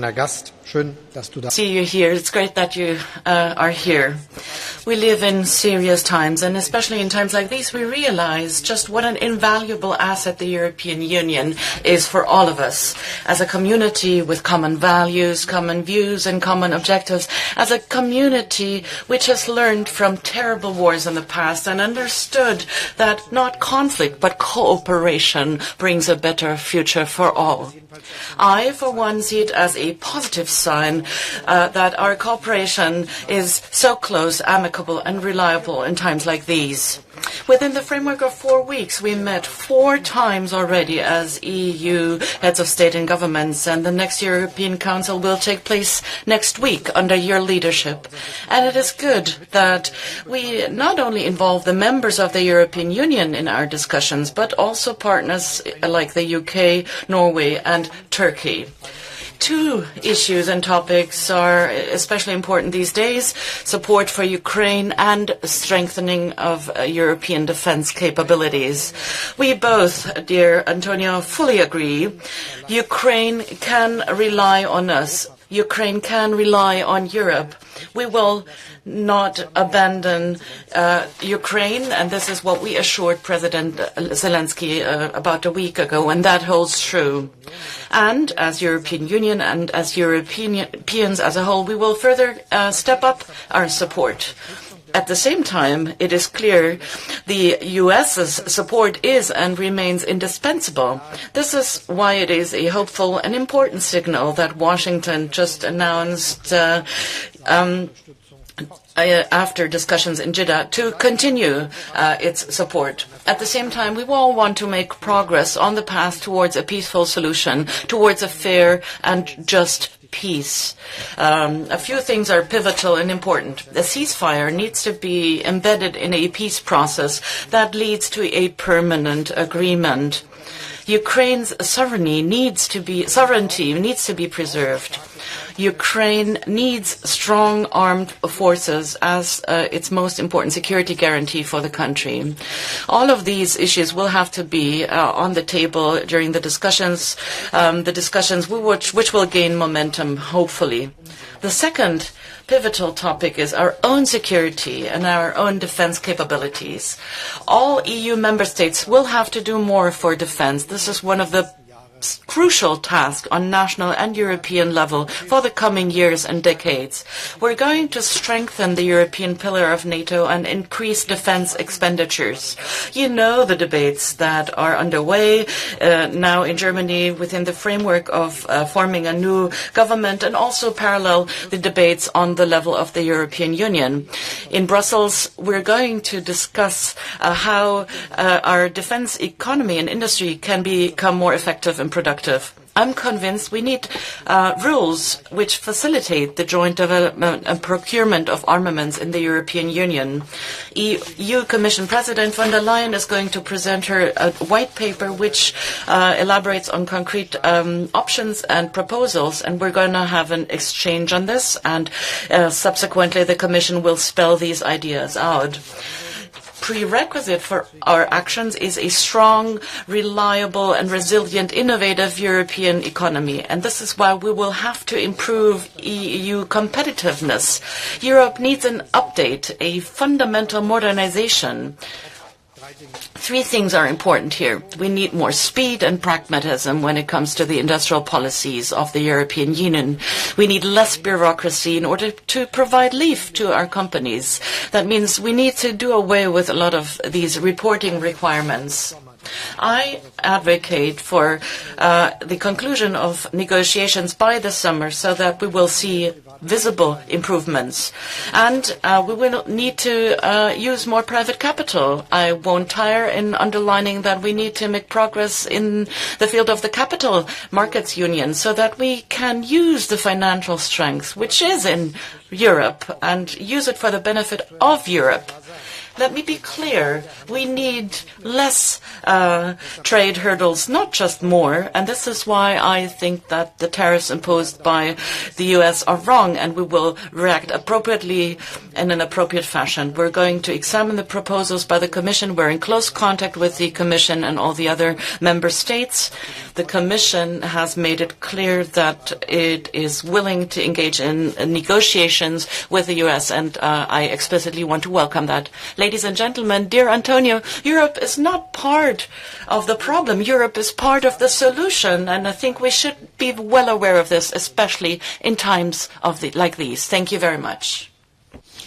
angesehener Gast. Schön, dass du da bist. See you here. It's great that you are here. We live in serious times, and especially in times like these, we realize just what an invaluable asset the European Union is for all of us. As a community with common values, common views, and common objectives, as a community which has learned from terrible wars in the past and understood that not conflict but cooperation brings a better future for all. I, for one, see it as a positive sign that our cooperation is so close, amicable, and reliable in times like these. Within the framework of 4 weeks, we met 4 times already as EU heads of state and governments, and the next European Council will take place next week under your leadership. And it is good that we not only involve the members of the European Union in our discussions, but also partners like the UK, Norway, and Turkey. 2 issues and topics are especially important these days: support for Ukraine and strengthening of European defense capabilities. We both, dear Antonio, fully agree. Ukraine can rely on us. Ukraine can rely on Europe. We will not abandon Ukraine, and this is what we assured President Zelensky about a week ago, and that holds true. And as European Union and as Europeans as a whole, we will further step up our support. At the same time, it is clear the U.S.'s support is and remains indispensable. This is why it is a hopeful and important signal that Washington just announced after discussions in Jeddah to continue its support. At the same time, we all want to make progress on the path towards a peaceful solution, towards a fair and just peace. A few things are pivotal and important. The ceasefire needs to be embedded in a peace process that leads to a permanent agreement. Ukraine's sovereignty needs to be preserved. Ukraine needs strong armed forces as its most important security guarantee for the country. All of these issues will have to be on the table during the discussions which will gain momentum, hopefully. The second pivotal topic is our own security and our own defense capabilities. All EU member states will have to do more for defense. This is one of the crucial task on national and European level for the coming years and decades. We're going to strengthen the European pillar of NATO and increase defense expenditures. You know the debates that are underway now in Germany within the framework of forming a new government, and also parallel the debates on the level of the European Union. In Brussels, we're going to discuss how our defense economy and industry can become more effective and productive. I'm convinced we need rules which facilitate the joint development and procurement of armaments in the European Union. EU Commission President von der Leyen is going to present her white paper which elaborates on concrete options and proposals, and we're going to have an exchange on this, and subsequently the Commission will spell these ideas out. Prerequisite for our actions is a strong, reliable, and resilient, innovative European economy. And this is why we will have to improve EU competitiveness. Europe needs an update, a fundamental modernization. 3 things are important here. We need more speed and pragmatism when it comes to the industrial policies of the European Union. We need less bureaucracy in order to provide leave to our companies. That means we need to do away with a lot of these reporting requirements. I advocate for the conclusion of negotiations by the summer so that we will see visible improvements. And we will need to use more private capital. I won't tire in underlining that we need to make progress in the field of the capital markets union so that we can use the financial strength which is in Europe and use it for the benefit of Europe. Let me be clear, we need less trade hurdles, not just more, and this is why I think that the tariffs imposed by the US are wrong, and we will react appropriately in an appropriate fashion. We're going to examine the proposals by the Commission. We're in close contact with the Commission and all the other member states. The Commission has made it clear that it is willing to engage in negotiations with the US, and I explicitly want to welcome that. Ladies and gentlemen, dear Antonio, Europe is not part of the problem. Europe is part of the solution, and I think we should be well aware of this, especially in times like these. Thank you very much.